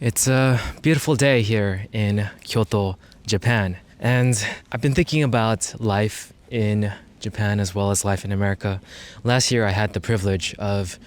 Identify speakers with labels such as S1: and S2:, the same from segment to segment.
S1: It's a beautiful day here in Kyoto, Japan. And I've been thinking about life in Japan as well as life in America. Last year, I had the privilege of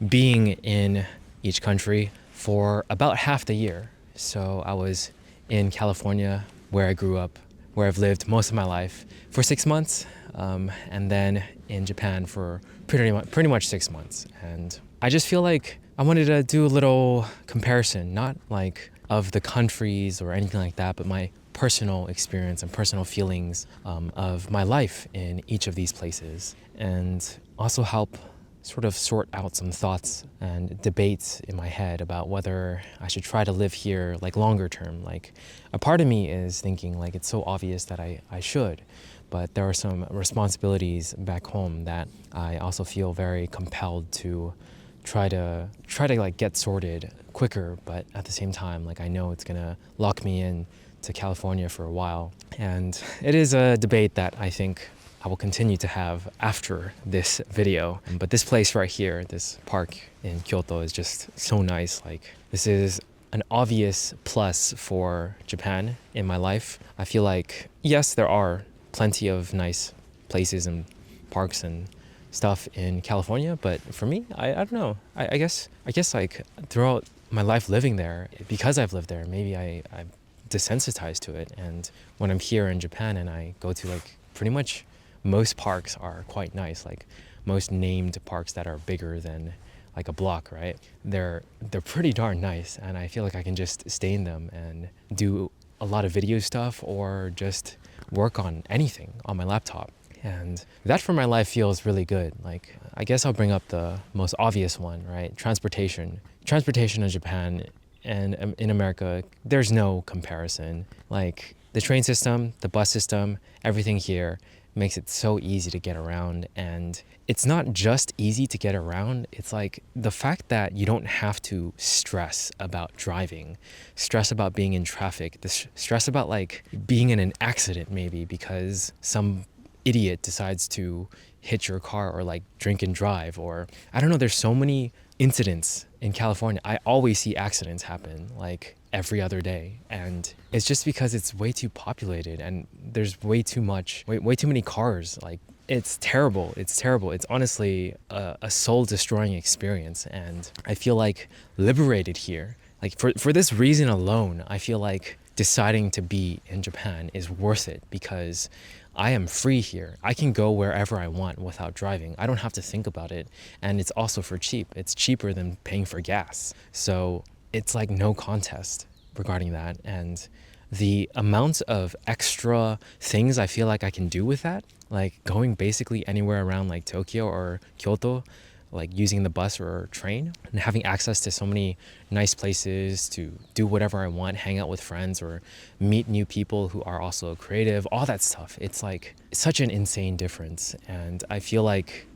S1: being in each country for about half the year. So I was in California, where I grew up, where I've lived most of my life, for 6 months, and then in Japan for pretty much 6 months. And I just feel like I wanted to do a little comparison, not like of the countries or anything like that, but my personal experience and personal feelings of my life in each of these places, and also help sort of sort out some thoughts and debates in my head about whether I should try to live here like longer term. Like a part of me is thinking like it's so obvious that I should, but there are some responsibilities back home that I also feel very compelled to try to like get sorted quicker, but at the same time like I know it's gonna lock me in to California for a while. And it is a debate that I think I will continue to have after this video. But this place right here, this park in Kyoto, is just so nice. Like this is an obvious plus for Japan in my life. I feel like yes, there are plenty of nice places and parks and stuff in California, but for me, I don't know. I guess like throughout my life living there, because I've lived there, maybe I'm desensitized to it. And when I'm here in Japan and I go to like pretty much most parks are quite nice. Like most named parks that are bigger than like a block, right? They're pretty darn nice, and I feel like I can just stay in them and do a lot of video stuff or just work on anything on my laptop. And that for my life feels really good. Like, I guess I'll bring up the most obvious one, right? Transportation. Transportation in Japan and in America, there's no comparison. Like, the train system, the bus system, everything here makes it so easy to get around. And it's not just easy to get around, it's like the fact that you don't have to stress about driving, stress about being in traffic, stress about like being in an accident maybe because some idiot decides to hit your car or like drink and drive, or I don't know, there's so many incidents in California. I always see accidents happen like every other day, and it's just because it's way too populated and there's way too many cars. Like it's terrible. It's honestly a soul destroying experience, and I feel like liberated here. Like for this reason alone, I feel like deciding to be in Japan is worth it because I am free here. I can go wherever I want without driving. I don't have to think about it. And it's also for cheap. It's cheaper than paying for gas. So it's like no contest regarding that. And the amount of extra things I feel like I can do with that, like going basically anywhere around like Tokyo or Kyoto, like using the bus or train and having access to so many nice places to do whatever I want, hang out with friends or meet new people who are also creative, all that stuff. It's like such an insane difference. And I feel like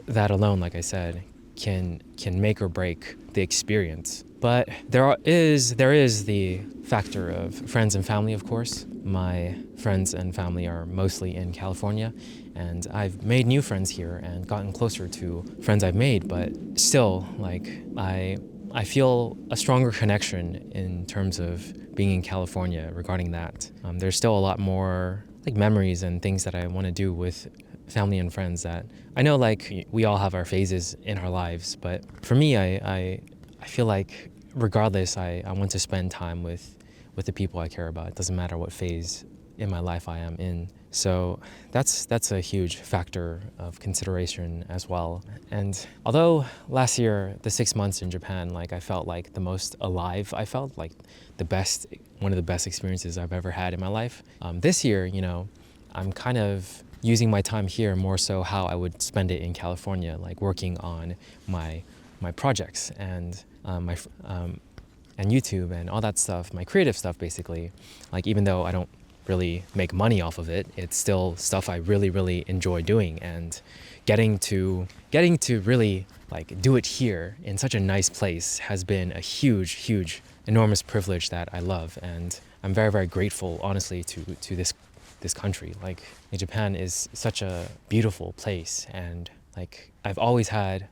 S1: that alone, like I said, can make or break the experience. But there is the factor of friends and family, of course. My friends and family are mostly in California, and I've made new friends here and gotten closer to friends I've made, but still, like, I feel a stronger connection in terms of being in California regarding that. There's still a lot more like memories and things that I want to do with family and friends that I know like we all have our phases in our lives, but for me, I feel like regardless, I want to spend time with the people I care about. It doesn't matter what phase in my life I am in. So that's a huge factor of consideration as well. And although last year, the 6 months in Japan, like I felt like the most alive, I felt like one of the best experiences I've ever had in my life. This year, you know, I'm kind of using my time here more so how I would spend it in California, like working on my projects and and YouTube and all that stuff, my creative stuff basically. Like even though I don't really make money off of it, it's still stuff I really, really enjoy doing, and getting to really like do it here in such a nice place has been a huge, enormous privilege that I love, and I'm very, very grateful, honestly, to this country. Like Japan is such a beautiful place, and like I've always had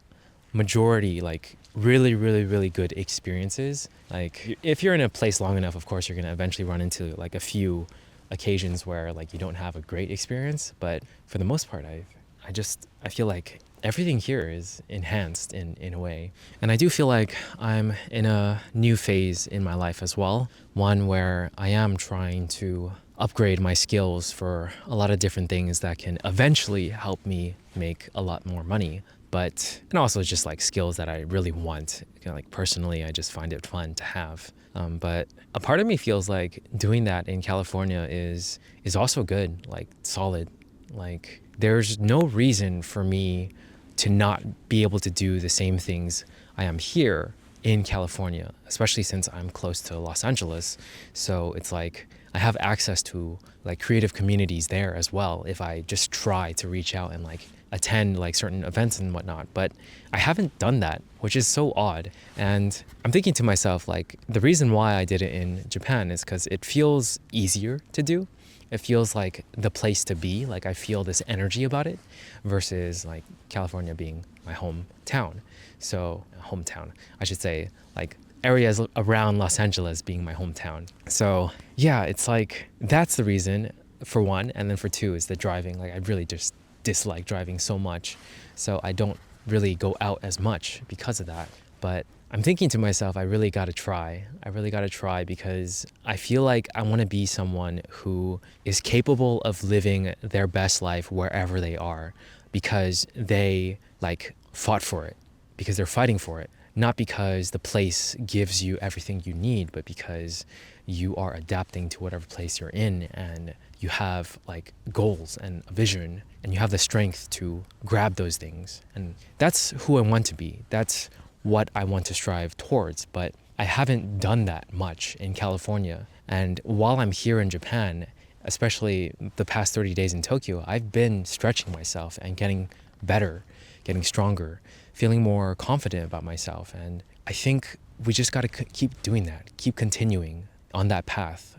S1: majority like really, really, really good experiences. Like if you're in a place long enough, of course, you're gonna eventually run into like a few occasions where like you don't have a great experience. But for the most part, I feel like everything here is enhanced in a way. And I do feel like I'm in a new phase in my life as well. One where I am trying to upgrade my skills for a lot of different things that can eventually help me make a lot more money. But, and also just like skills that I really want. Kinda like personally, I just find it fun to have. But a part of me feels like doing that in California is also good, like solid. Like there's no reason for me to not be able to do the same things I am here in California, especially since I'm close to Los Angeles. So it's like I have access to like creative communities there as well if I just try to reach out and like attend like certain events and whatnot. But I haven't done that, which is so odd. And I'm thinking to myself, like the reason why I did it in Japan is because it feels easier to do. It feels like the place to be. Like I feel this energy about it versus like California being my hometown. So hometown, I should say, like areas around Los Angeles being my hometown. So yeah, it's like that's the reason for one. And then for two is the driving. Like I really just dislike driving so much. So I don't really go out as much because of that. But I'm thinking to myself, I really got to try. I really got to try because I feel like I want to be someone who is capable of living their best life wherever they are because they like fought for it, because they're fighting for it. Not because the place gives you everything you need, but because you are adapting to whatever place you're in and you have like goals and a vision and you have the strength to grab those things. And that's who I want to be. That's what I want to strive towards, but I haven't done that much in California. And while I'm here in Japan, especially the past 30 days in Tokyo, I've been stretching myself and getting better, getting stronger, feeling more confident about myself. And I think we just got to keep doing that, keep continuing on that path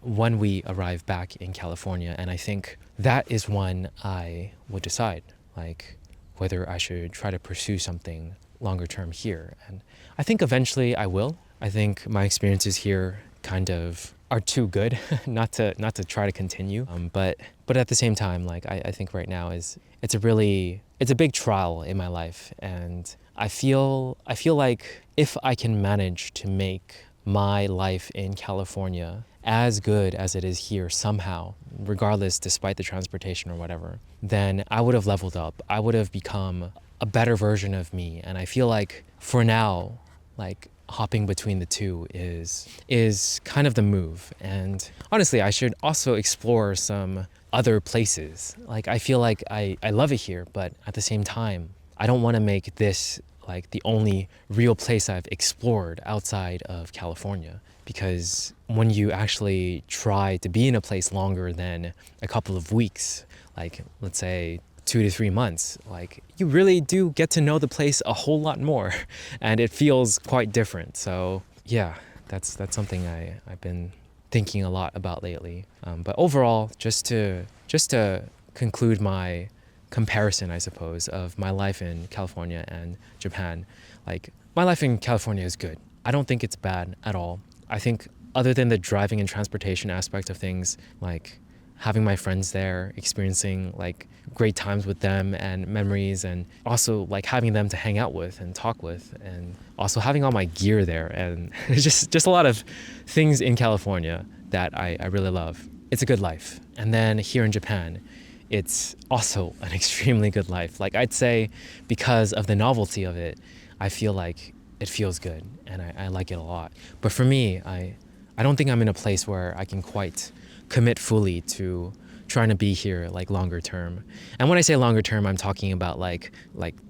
S1: when we arrive back in California. And I think that is when I would decide, like, whether I should try to pursue something longer term here. And I think eventually I will. I think my experiences here kind of are too good not to try to continue. But at the same time, like I think right now it's a big trial in my life, and I feel like if I can manage to make my life in California as good as it is here somehow, regardless, despite the transportation or whatever, then I would have leveled up. I would have become a better version of me. And I feel like for now, like hopping between the two is kind of the move. And honestly, I should also explore some other places. Like I feel like I love it here, but at the same time, I don't want to make this like the only real place I've explored outside of California. Because when you actually try to be in a place longer than a couple of weeks, like let's say 2 to 3 months, like you really do get to know the place a whole lot more and it feels quite different. So yeah, that's something I've been thinking a lot about lately. But overall, just to conclude my comparison, I suppose, of my life in California and Japan, like my life in California is good. I don't think it's bad at all. I think other than the driving and transportation aspect of things, like having my friends there, experiencing like great times with them and memories, and also like having them to hang out with and talk with, and also having all my gear there, and just a lot of things in California that I really love. It's a good life. And then here in Japan, it's also an extremely good life. Like I'd say because of the novelty of it, I feel like it feels good and I like it a lot. But for me, I don't think I'm in a place where I can quite commit fully to trying to be here like longer term. And when I say longer term, I'm talking about like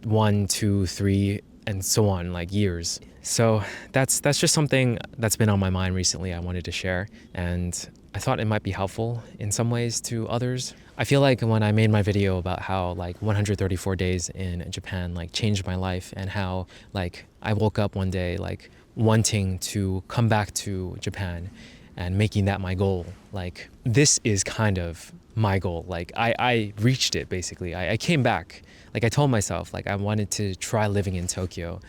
S1: 1, 2, 3 and so on, like years. So that's just something that's been on my mind recently I wanted to share, and I thought it might be helpful in some ways to others. I feel like when I made my video about how like 134 days in Japan like changed my life, and how like I woke up one day like wanting to come back to Japan and making that my goal. Like, this is kind of my goal. Like, I reached it basically. I came back. Like, I told myself, like, I wanted to try living in Tokyo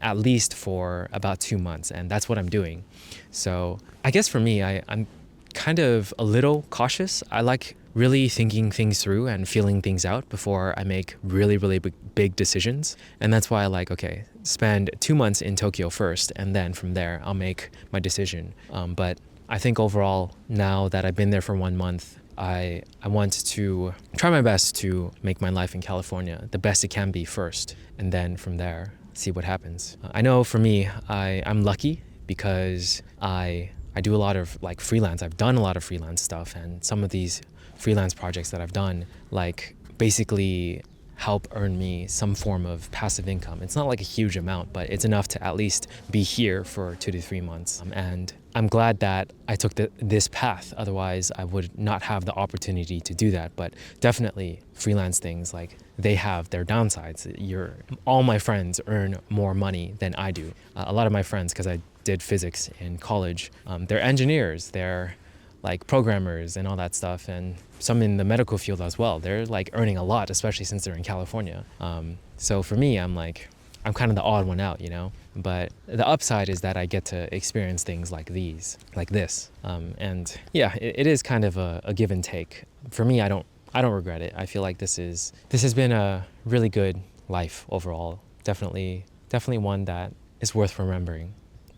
S1: at least for about 2 months, and that's what I'm doing. So I guess for me, I'm kind of a little cautious. I like really thinking things through and feeling things out before I make really, really big decisions. And that's why I like, okay, spend 2 months in Tokyo first, and then from there, I'll make my decision. But I think overall, now that I've been there for 1 month, I want to try my best to make my life in California the best it can be first, and then from there, see what happens. I know for me, I'm lucky because I do a lot of like freelance. I've done a lot of freelance stuff, and some of these freelance projects that I've done like basically help earn me some form of passive income. It's not like a huge amount, but it's enough to at least be here for 2 to 3 months. And I'm glad that I took this path. Otherwise, I would not have the opportunity to do that. But definitely freelance things, like, they have their downsides. All my friends earn more money than I do. A lot of my friends, because I did physics in college, they're engineers, they're like programmers and all that stuff, and some in the medical field as well. They're like earning a lot, especially since they're in California. So for me, I'm kind of the odd one out, you know? But the upside is that I get to experience things like this. And yeah, it is kind of a give and take. For me, I don't regret it. I feel like this has been a really good life overall. Definitely one that is worth remembering.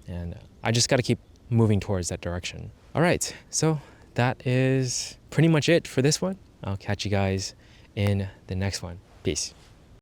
S1: And I just got to keep moving towards that direction. All right, so that is pretty much it for this one. I'll catch you guys in the next one. Peace.